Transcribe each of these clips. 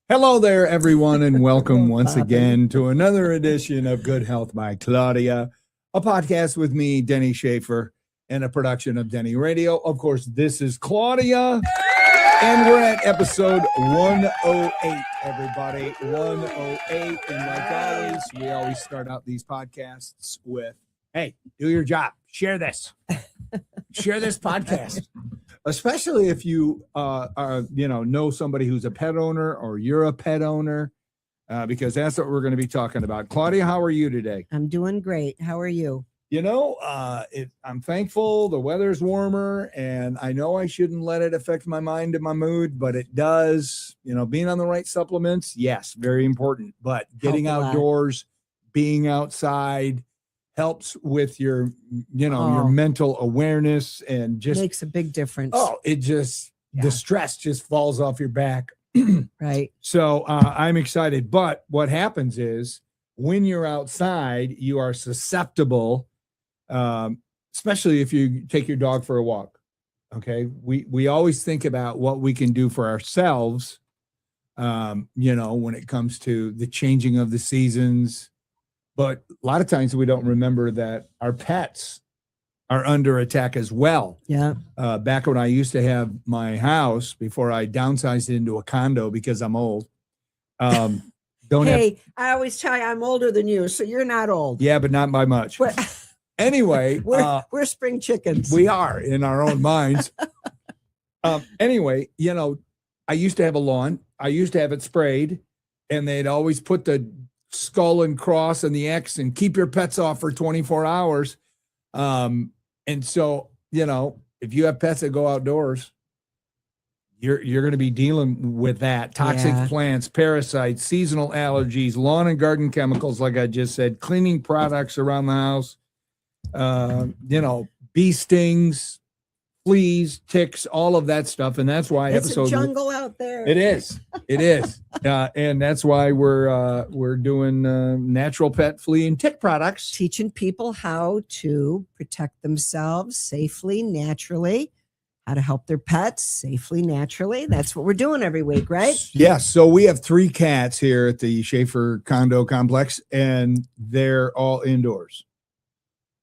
Hello there, everyone, and welcome once again to another edition of Good Health by Claudia, a podcast with me, Denny Schaefer, and a production of Denny Radio. Of course, this is Claudia, and we're at episode 108, everybody. 108. And like always, we always start out these podcasts with, hey, do your job. Share this. Share this podcast. Especially if you know somebody who's a pet owner or you're a pet owner, because that's what we're going to be talking about. Claudia, how are you today? I'm doing great. How are you? I'm thankful the weather's warmer, and I know I shouldn't let it affect my mind and my mood, but it does. Being on the right supplements, yes, very important. But getting outdoors, being outside helps with your mental awareness, and just makes a big difference. The stress just falls off your back. Right. So I'm excited. But what happens is when you're outside, you are susceptible, especially if you take your dog for a walk. Okay. We always think about what we can do for ourselves, when it comes to the changing of the seasons. But a lot of times we don't remember that our pets are under attack as well. Yeah. Back when I used to have my house, before I downsized it into a condo because I'm old. I always tell you I'm older than you, so you're not old. Yeah, but not by much. Anyway, we're spring chickens. We are in our own minds. Anyway, I used to have a lawn. I used to have it sprayed, and they'd always put the skull and cross and the X and keep your pets off for 24 hours. And so, if you have pets that go outdoors, you're going to be dealing with that. Toxic plants, parasites, seasonal allergies, lawn and garden chemicals, like I just said, cleaning products around the house, bee stings, fleas, ticks, all of that stuff. And that's why it's a jungle out there. It is. And that's why we're doing natural pet, flea, and tick products. Teaching people how to protect themselves safely, naturally, how to help their pets safely, naturally. That's what we're doing every week, right? Yes. So we have 3 cats here at the Schaefer condo complex, and they're all indoors.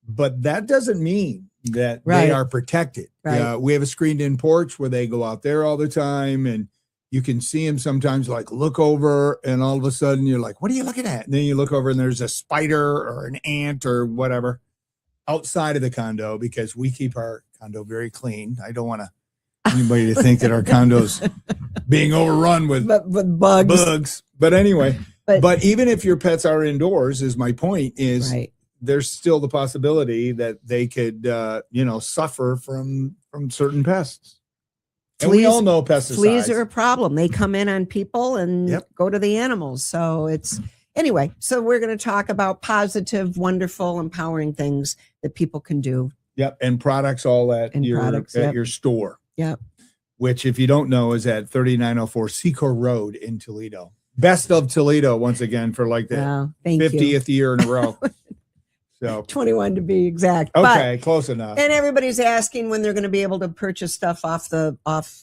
But that doesn't mean that they are protected. Right. We have a screened-in porch where they go out there all the time, and you can see them sometimes look over, and all of a sudden you're like, what are you looking at? And then you look over and there's a spider or an ant or whatever outside of the condo, because we keep our condo very clean. I don't want anybody to think that our condo's being overrun with bugs. But anyway, but even if your pets are indoors, is my point, is there's still the possibility that they could, suffer from certain pests. And we all know pesticides. Fleas are a problem. They come in on people and go to the animals. So so we're going to talk about positive, wonderful, empowering things that people can do. Yep. And products all at your store. Yep. Which, if you don't know, is at 3904 Secor Road in Toledo. Best of Toledo, once again, for the 50th year in a row. So 21 to be exact. Okay, close enough. And everybody's asking when they're going to be able to purchase stuff off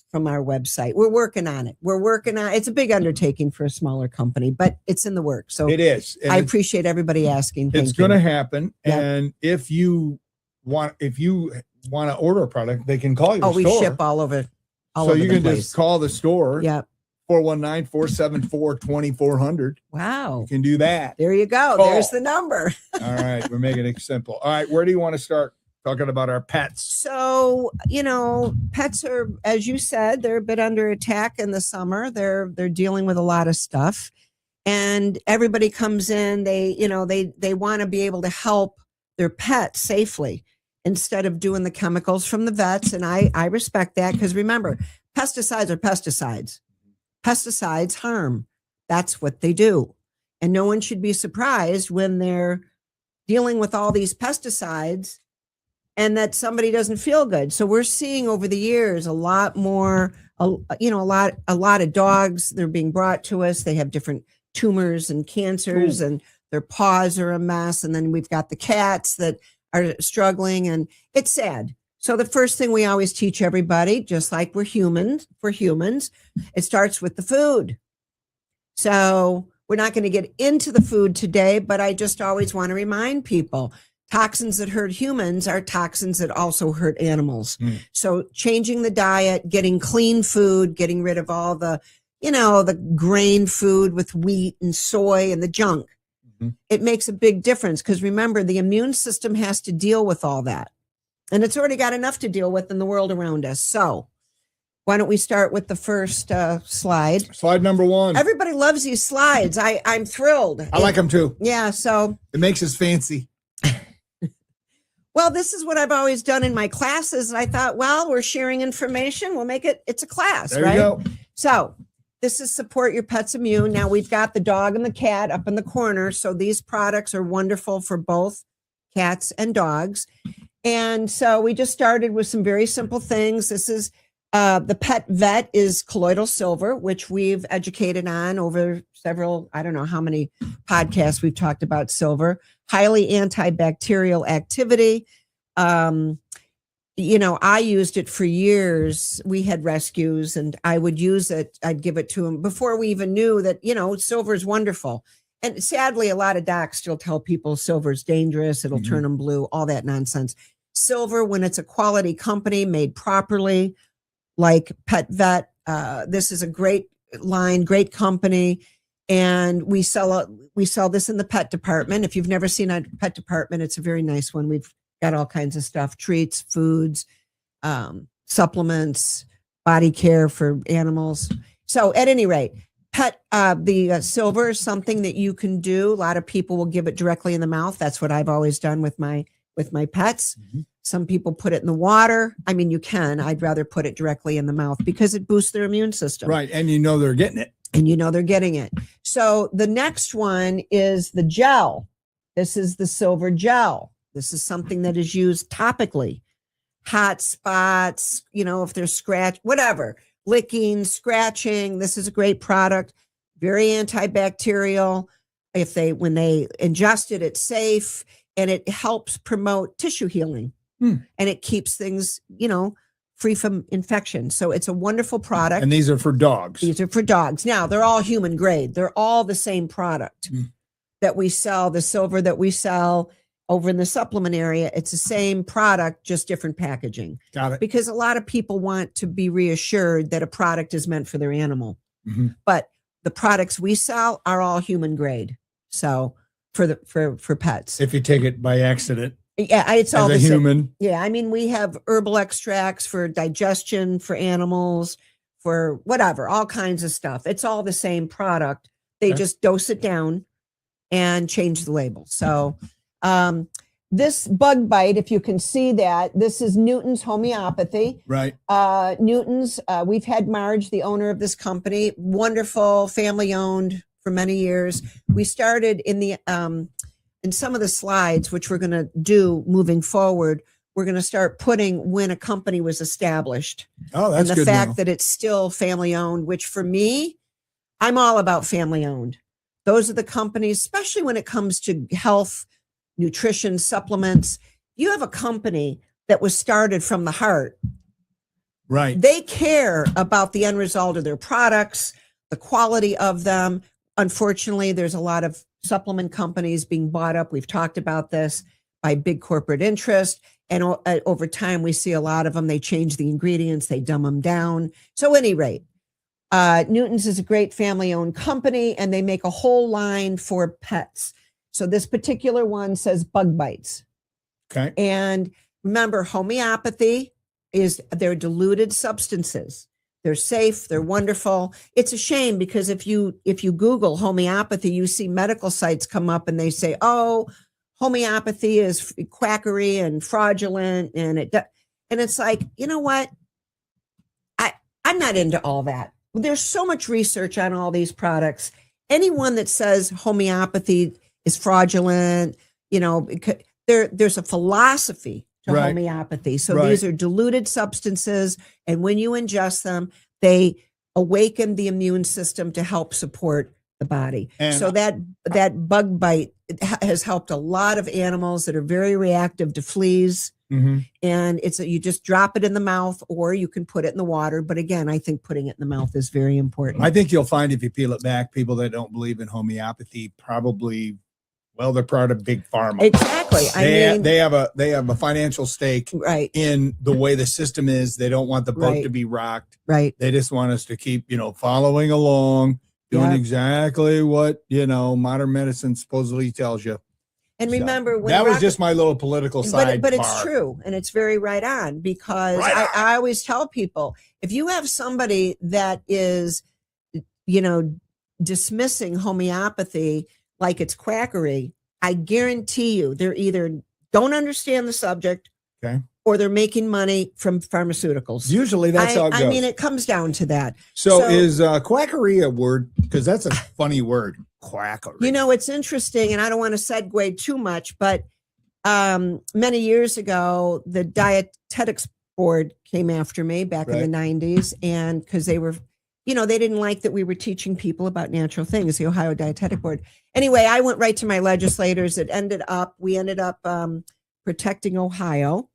from our website. We're working on it. It's a big undertaking for a smaller company, but it's in the works. So it is. I appreciate everybody asking. It's going to happen. Yep. And if you want to order a product, they can call your store. We ship all over. So you can just call the store. Yep. 419-474-2400. Wow. You can do that. There you go. Call. There's the number. All right. We're making it simple. All right. Where do you want to start talking about our pets? So, pets are, as you said, they're a bit under attack in the summer. They're dealing with a lot of stuff, and everybody comes in. They want to be able to help their pet safely instead of doing the chemicals from the vets. And I respect that, because remember, pesticides are pesticides. Pesticides harm. That's what they do. And no one should be surprised when they're dealing with all these pesticides and that somebody doesn't feel good. So we're seeing over the years a lot more, a lot of dogs, they're being brought to us. They have different tumors and cancers, and their paws are a mess. And then we've got the cats that are struggling, and it's sad. So the first thing we always teach everybody, just like we're humans, it starts with the food. So we're not going to get into the food today, but I just always want to remind people toxins that hurt humans are toxins that also hurt animals. So changing the diet, getting clean food, getting rid of all the, the grain food with wheat and soy and the junk. It makes a big difference because remember, the immune system has to deal with all that. And it's already got enough to deal with in the world around us. So why don't we start with the first slide? Slide number 1. Everybody loves these slides. I'm thrilled. I like them too. Yeah. So it makes us fancy. Well, this is what I've always done in my classes. And I thought, well, we're sharing information. We'll make it's a class, there right? You go. So this is support your pet's immune. Now we've got the dog and the cat up in the corner. So these products are wonderful for both cats and dogs. And so we just started with some very simple things. This is the pet vet is colloidal silver, which we've educated on over several, I don't know how many podcasts we've talked about silver. Highly antibacterial activity. I used it for years. We had rescues and I would use it. I'd give it to them before we even knew that, silver is wonderful. And sadly, a lot of docs still tell people silver is dangerous. It'll turn them blue, all that nonsense. Silver, when it's a quality company made properly, like Pet Vet, this is a great line, great company. And we sell this in the pet department. If you've never seen a pet department, it's a very nice one. We've got all kinds of stuff, treats, foods, supplements, body care for animals. So at any rate, the silver is something that you can do. A lot of people will give it directly in the mouth. That's what I've always done with my pets. Some people put it in the water. I mean, you can. I'd rather put it directly in the mouth because it boosts their immune system. Right. And they're getting it. And they're getting it. So the next one is the gel. This is the silver gel. This is something that is used topically. Hot spots, if there's scratch, whatever, licking, scratching. This is a great product. Very antibacterial. When they ingest it, it's safe and it helps promote tissue healing. And it keeps things, free from infection. So it's a wonderful product. And these are for dogs. These are for dogs. Now, they're all human grade. They're all the same product that we sell. The silver that we sell over in the supplement area, it's the same product, just different packaging. Got it. Because a lot of people want to be reassured that a product is meant for their animal. But the products we sell are all human grade. So for pets. If you take it by accident. Yeah, it's all as a human. Same. Yeah, I mean, we have herbal extracts for digestion, for animals, for whatever, all kinds of stuff. It's all the same product. They just dose it down and change the label. So this bug bite, if you can see that, this is Newton's homeopathy. Right. Newton's, we've had Marge, the owner of this company, wonderful, family owned for many years. We started in some of the slides, which we're going to do moving forward, we're going to start putting when a company was established. Oh, that's good. And the fact that it's still family owned, which for me, I'm all about family owned. Those are the companies, especially when it comes to health, nutrition, supplements. You have a company that was started from the heart. Right. They care about the end result of their products, the quality of them. Unfortunately, there's a lot of supplement companies being bought up. We've talked about this by big corporate interest. And over time, we see a lot of them. They change the ingredients. They dumb them down. So at any rate, Newton's is a great family-owned company, and they make a whole line for pets. So this particular one says bug bites. Okay. And remember, homeopathy they're diluted substances. They're safe. They're wonderful. It's a shame because if you Google homeopathy, you see medical sites come up and they say, "Oh, homeopathy is quackery and fraudulent," and it's like, you know what? I'm not into all that. There's so much research on all these products. Anyone that says homeopathy is fraudulent, there's a philosophy to homeopathy. So these are diluted substances, and when you ingest them, they awaken the immune system to help support the body. And so that bug bite has helped a lot of animals that are very reactive to fleas. Mhm. And you just drop it in the mouth, or you can put it in the water. But again, I think putting it in the mouth is very important. I think you'll find if you peel it back, people that don't believe in homeopathy probably, well, they're part of big pharma. Exactly. They have a financial stake right in the way the system is. They don't want the boat Right. to be rocked. right They just want us to keep, following along, doing Yeah. exactly what, modern medicine supposedly tells you. And So, remember, when that was just my little political side. but it's true, and it's very right on, because Right on. I always tell people, if you have somebody that is, dismissing homeopathy like it's quackery, I guarantee you they're either don't understand the subject, Okay. or they're making money from pharmaceuticals. Usually that's how it goes. I mean, it comes down to that. So is quackery a word? Because that's a funny word, quackery. It's interesting, and I don't want to segue too much, but many years ago, the dietetics board came after me back in the 90s, and because they were, they didn't like that we were teaching people about natural things, the Ohio Dietetic Board. Anyway, I went right to my legislators. We ended up protecting Ohio.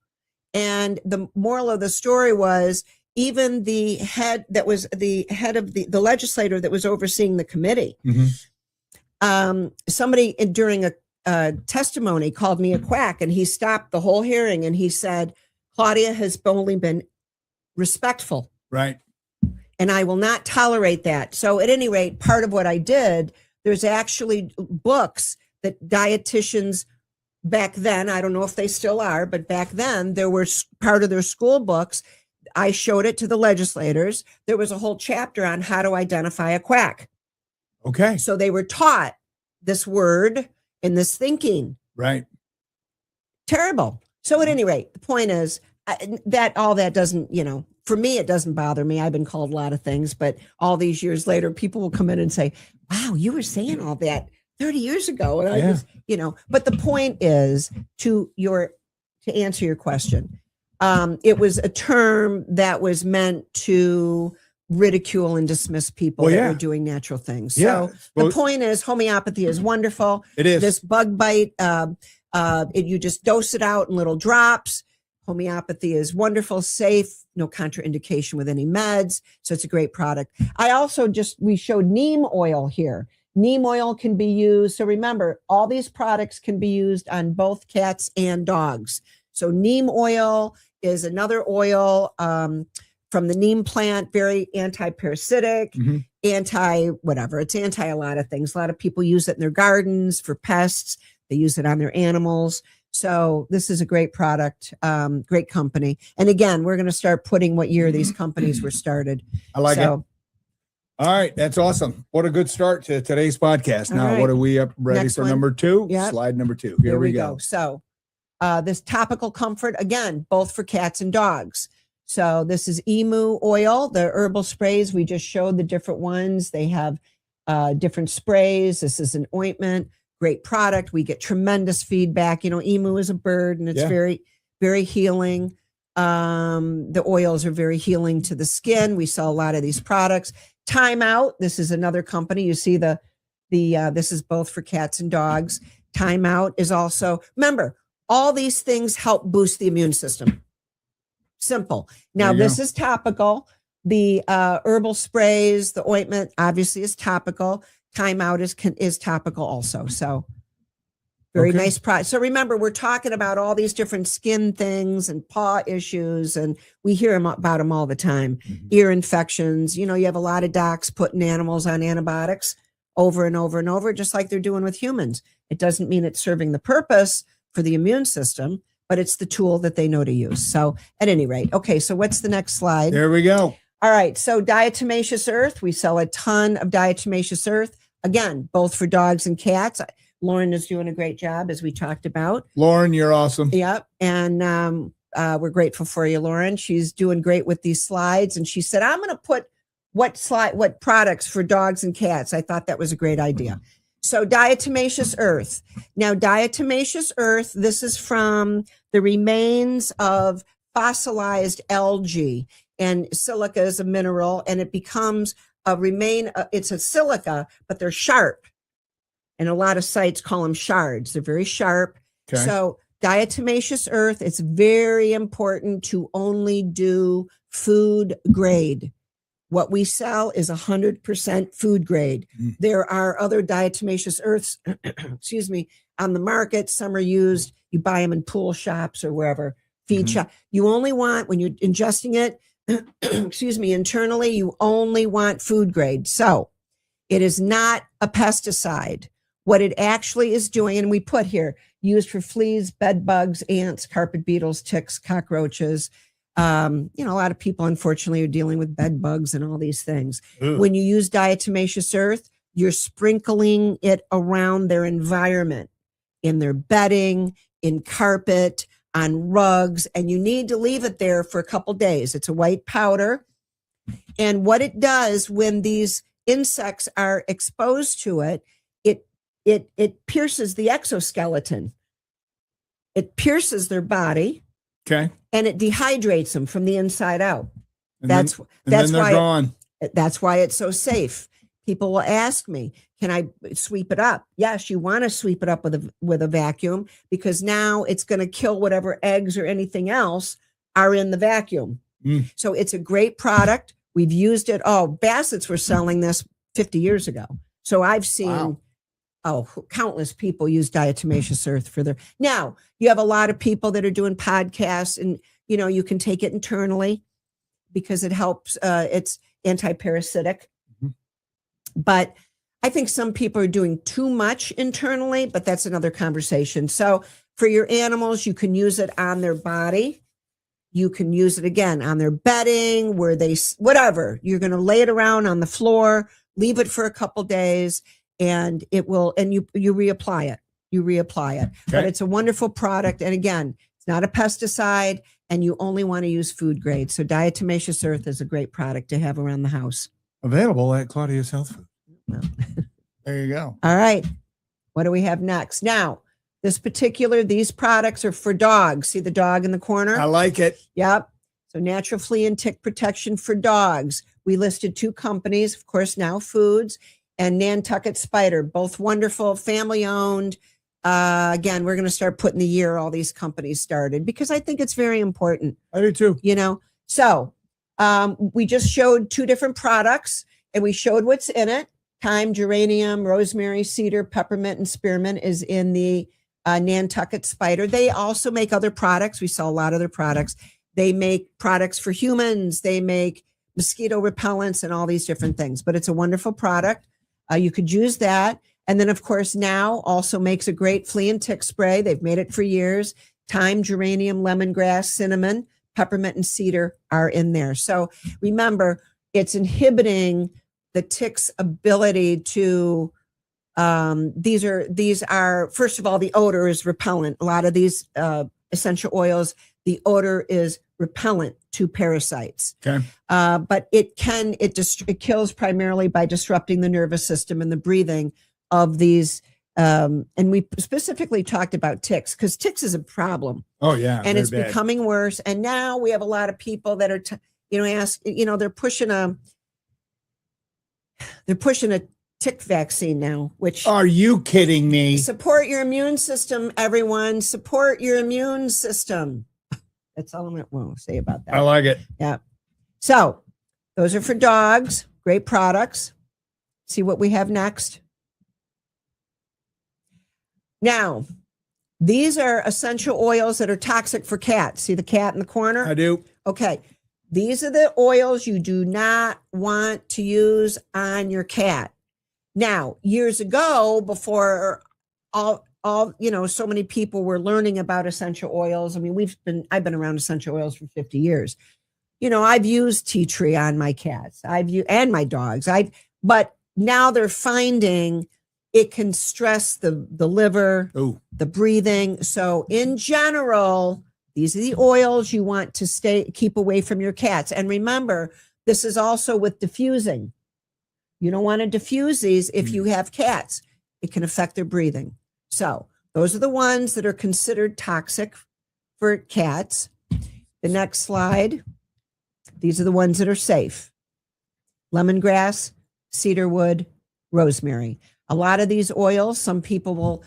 And the moral of the story was, even the head of the legislator that was overseeing the committee, somebody during a testimony called me a quack, and he stopped the whole hearing and he said, Claudia has only been respectful. Right. And I will not tolerate that. So at any rate, part of what I did, there's actually books that dietitians back then, I don't know if they still are, but back then there were part of their school books. I showed it to the legislators. There was a whole chapter on how to identify a quack. Okay. So they were taught this word and this thinking. Right. Terrible. So at any rate, the point is that all that doesn't, for me, it doesn't bother me. I've been called a lot of things, but all these years later, people will come in and say, wow, you were saying all that 30 years ago. And I just, but the point is to answer your question. It was a term that was meant to ridicule and dismiss people that were doing natural things. So the point is, homeopathy is wonderful. It is. This bug bite, you just dose it out in little drops. Homeopathy is wonderful, safe, no contraindication with any meds. So it's a great product. I also we showed neem oil here. Neem oil can be used. So remember, all these products can be used on both cats and dogs. So neem oil is another oil from the neem plant, very anti-parasitic, anti-whatever. It's anti a lot of things. A lot of people use it in their gardens for pests. They use it on their animals. So this is a great product, great company. And again, we're going to start putting what year these companies were started. I like it. All right. That's awesome. What a good start to today's podcast. Now, what are we up ready Next for? one. Number 2? Yep. Slide number 2. Here we go. So this topical comfort, again, both for cats and dogs. So this is emu oil, the herbal sprays. We just showed the different ones. They have different sprays. This is an ointment. Great product. We get tremendous feedback. Emu is a bird, and it's very, very healing. The oils are very healing to the skin. We sell a lot of these products. Time Out. This is another company. You see this is both for cats and dogs. Time Out is also, remember, all these things help boost the immune system. Simple. Now, this is topical. The herbal sprays, the ointment, obviously is topical. Time Out is topical also. So very nice product. So remember, we're talking about all these different skin things and paw issues, and we hear about them all the time. Ear infections. You have a lot of docs putting animals on antibiotics over and over and over, just like they're doing with humans. It doesn't mean it's serving the purpose for the immune system, but it's the tool that they know to use. So at any rate, okay, so what's the next slide? There we go. All right, so diatomaceous earth. We sell a ton of diatomaceous earth. Again, both for dogs and cats. Lauren is doing a great job, as we talked about. Lauren, you're awesome. Yep, and we're grateful for you, Lauren. She's doing great with these slides, and she said, I'm going to put what products for dogs and cats. I thought that was a great idea. So diatomaceous earth. Now, diatomaceous earth, this is from the remains of fossilized algae, and silica is a mineral, and it becomes it's a silica, but they're sharp. And a lot of sites call them shards. They're very sharp. Okay. So diatomaceous earth. It's very important to only do food grade. What we sell is 100% food grade. There are other diatomaceous earths, excuse me, on the market. Some are used. You buy them in pool shops or wherever, feed shop. You only want, when you're ingesting it, excuse me, internally, you only want food grade. So it is not a pesticide. What it actually is doing, and we put here, used for fleas, bed bugs, ants, carpet beetles, ticks, cockroaches. A lot of people, unfortunately, are dealing with bed bugs and all these things. Ugh. When you use diatomaceous earth, you're sprinkling it around their environment, in their bedding, in carpet, on rugs, and you need to leave it there for a couple days. It's a white powder. And what it does when these insects are exposed to it, it pierces the exoskeleton. It pierces their body. Okay. And it dehydrates them from the inside out. And That's then they're why gone. That's why it's so safe. People will ask me, can I sweep it up? Yes, you want to sweep it up with a vacuum, because now it's going to kill whatever eggs or anything else are in the vacuum. So it's a great product. We've used it. Oh, Bassett's were selling this 50 years ago. So I've seen countless people use diatomaceous earth for their. Now, you have a lot of people that are doing podcasts, and you can take it internally because it helps. It's anti-parasitic. But I think some people are doing too much internally, but that's another conversation. So for your animals, you can use it on their body. You can use it again on their bedding, where whatever. You're going to lay it around on the floor, leave it for a couple days, and it will, and you reapply it. Okay. But it's a wonderful product. And again, it's not a pesticide, and you only want to use food grade. So diatomaceous earth is a great product to have around the house. Available at Claudia's Health Food. There you go. All right. What do we have next? Now, these products are for dogs. See the dog in the corner? I like it. Yep. So natural flea and tick protection for dogs. We listed 2 companies, of course, Now Foods and Nantucket Spider, both wonderful, family owned. Again, we're going to start putting the year all these companies started, because I think it's very important. I do too. So we just showed 2 different products, and we showed what's in it. Thyme, geranium, rosemary, cedar, peppermint, and spearmint is in the Nantucket Spider. They also make other products. We sell a lot of their products. They make products for humans. They make mosquito repellents and all these different things. But it's a wonderful product. You could use that. And then, of course, Now also makes a great flea and tick spray. They've made it for years. Thyme, geranium, lemongrass, cinnamon, peppermint, and cedar are in there. So remember, it's inhibiting the tick's ability to, these are, first of all, the odor is repellent. A lot of these essential oils, the odor is repellent to parasites. Okay. But it kills primarily by disrupting the nervous system and the breathing of these. And we specifically talked about ticks, because ticks is a problem. Oh yeah. And it's bad. becoming worse. And now we have a lot of people that are, they're pushing a tick vaccine now, which. Are you kidding me? Support your immune system, everyone. Support your immune system. That's all I'm going to say about that. I like it. Yeah. So those are for dogs. Great products. See what we have next. Now, these are essential oils that are toxic for cats. See the cat in the corner? I do. Okay. These are the oils you do not want to use on your cat. Now, years ago, before all so many people were learning about essential oils. I mean, I've been around essential oils for 50 years. I've used tea tree on my cats. And my dogs. But now they're finding it can stress the liver, the breathing. So in general, these are the oils you want to keep away from your cats. And remember, this is also with diffusing. You don't want to diffuse these if you have cats. It can affect their breathing. So those are the ones that are considered toxic for cats. The next slide. These are the ones that are safe. Lemongrass, cedarwood, rosemary. A lot of these oils, some people will,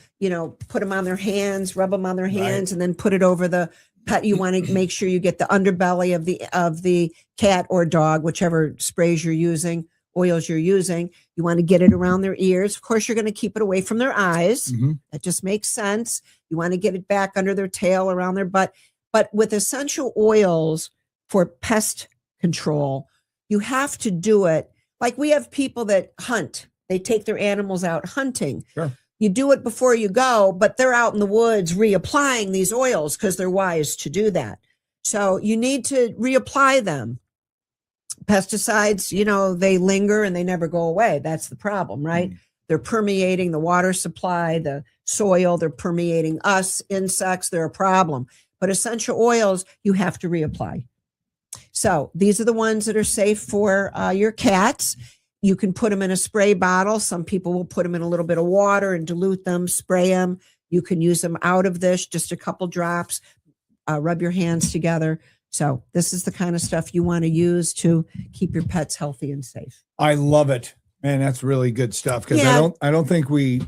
put them on their hands, rub them on their hands, and then put it over the pet. You want to make sure you get the underbelly of the cat or dog, whichever sprays you're using, oils you're using. You want to get it around their ears. Of course, you're going to keep it away from their eyes. That just makes sense. You want to get it back under their tail, around their butt. But with essential oils for pest control, you have to do it. Like we have people that hunt. They take their animals out hunting. Sure. You do it before you go, but they're out in the woods reapplying these oils because they're wise to do that. So you need to reapply them. Pesticides, they linger and they never go away. That's the problem, right? They're permeating the water supply, the soil, they're permeating us, insects, they're a problem. But essential oils, you have to reapply. So these are the ones that are safe for your cats. You can put them in a spray bottle. Some people will put them in a little bit of water and dilute them, spray them. You can use them out of this, just a couple drops, rub your hands together. So this is the kind of stuff you want to use to keep your pets healthy and safe. I love it, man. That's really good stuff. Because I don't think we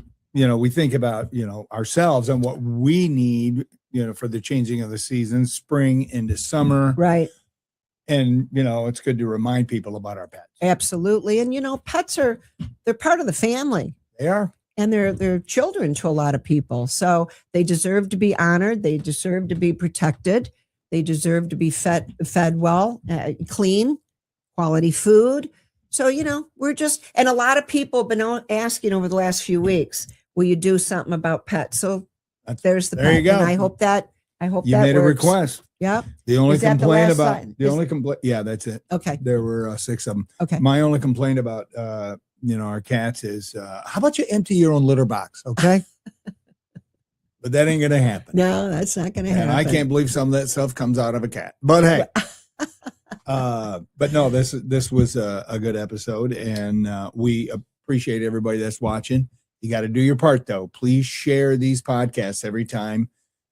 think about, ourselves and what we need, for the changing of the season, spring into summer. Right. And, it's good to remind people about our pets. Absolutely. And, pets they're part of the family. They are. And they're children to a lot of people. So they deserve to be honored. They deserve to be protected. They deserve to be fed well, clean, quality food. So, we're just, and a lot of people have been asking over the last few weeks, will you do something about pets? So there's the there pet. you go. And I hope you that made works. a request. Yep. The only Is that the complaint last about slide? the only complaint. Yeah, that's it. Okay. There were 6 of them. Okay. My only complaint about, our cats is, how about you empty your own litter box? Okay. But that ain't going to happen. No, that's not going to happen. And I can't believe some of that stuff comes out of a cat. But hey, but no, this was a good episode, and we appreciate everybody that's watching. You got to do your part, though. Please share these podcasts every time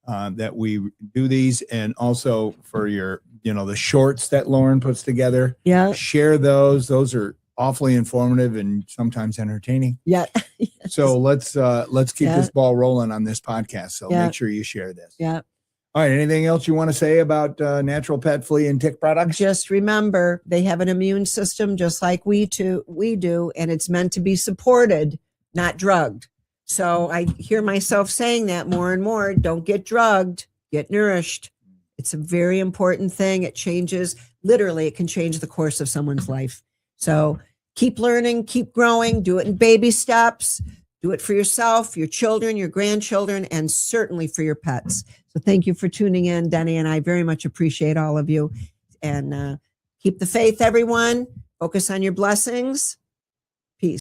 that we do these, and also for your, the shorts that Lauren puts together. Yeah. Share those. Those are awfully informative and sometimes entertaining. Yeah. Yes. So let's keep this ball rolling on this podcast. So make sure you share this. Yeah. All right. Anything else you want to say about natural pet flea and tick products? Just remember, they have an immune system just like we do, and it's meant to be supported, not drugged. So I hear myself saying that more and more. Don't get drugged, get nourished. It's a very important thing. It changes, literally, it can change the course of someone's life. So keep learning, keep growing, do it in baby steps. Do it for yourself, your children, your grandchildren, and certainly for your pets. So thank you for tuning in, Denny, and I very much appreciate all of you. And keep the faith, everyone. Focus on your blessings. Peace.